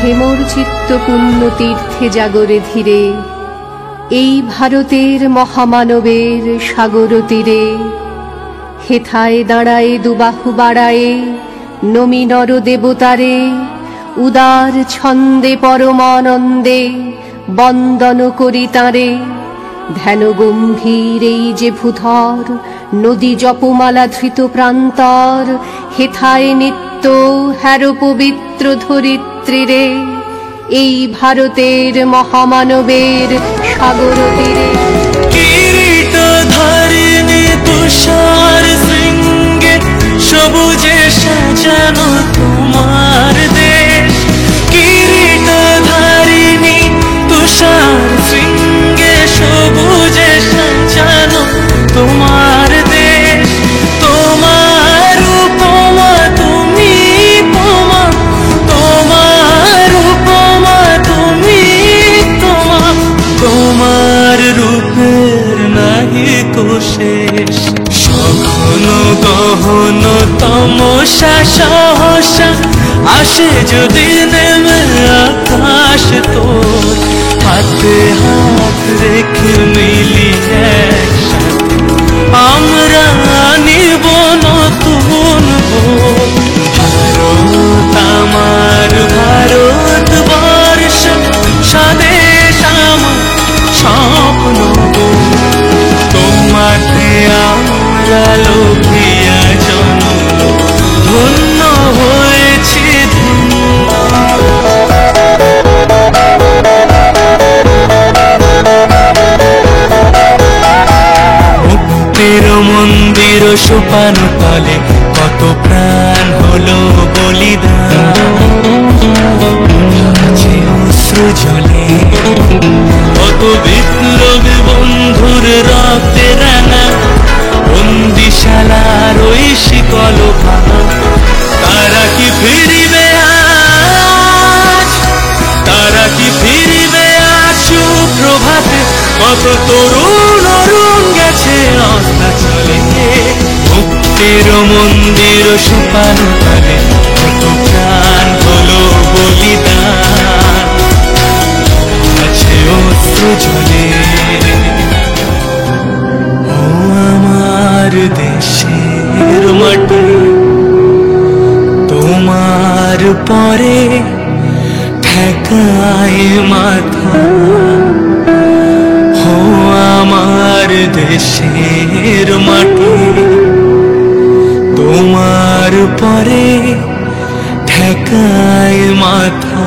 হে মোর চিত্ত পুণ্য তীর্থে জাগরে ধীরে, এই ভারতের মহামানবের সাগর তীরে। হেথায় দাঁড়ায়ে দুবাহু বাড়ায়ে নমি নর দেবতারে, উদার ছন্দে পরমানন্দে বন্দন করি তাঁরে। ধ্যান গম্ভীর এই যে ভূধর, নদী জপমালা ধৃত প্রান্তর, হেথায় নিত্য হ্যার পবিত্র ধরিত্রীরে, এই ভারতের মহামানবের সাগর তীরে। কিরীট ধারিণী তুষার শৃঙ্গে সবুজে সাজানো তোমার দেশ। কিরীট ধারিণী তুষার শৃঙ্গে সবুজে সাজানো তোমার দেশ। তোমার উপমা তুমি উপমা, তোমার উপমা তুমি তোমা, তোমার রূপের নাহি কোশেষ। সঘন গহন তমসা সহসা আসে যদি নেমে আকাশ তোর, হাতে হাত রেখে মিলি একসাথে আমরা নিব নতুন ভোর। ভারত আমার ভারতবর্ষ, স্বদেশ আমার স্বপ্ন গো। তোমাতে আমরা লোভিয়া জন্ম, ধন্য হয়েছি মুক্তির মন্দির সোপান তলে কত প্রাণ হলো বলিদান। আছে অশ্রু জলে কত বিপ্লবী বন্ধুর রক্তে রাঙা, বন্দিশালার ওই শিকল ভাঙা। তারা কি ফিরিবে আজ, তারা কি ফিরিবে আজ সুপ্রভাতে? কত তরুণ অরুণ গেছে অস্তাচলে, মুক্তির মন্দির সোপান তলে কত প্রাণ হলো বলিদান। আছে অশ্রু জলে ও আমার দেশের মাটি, তোমার পরে ঠেকায় মাথা। ও আমার দেশের মাটি, তোমার পরে ঠেকায় মাথা।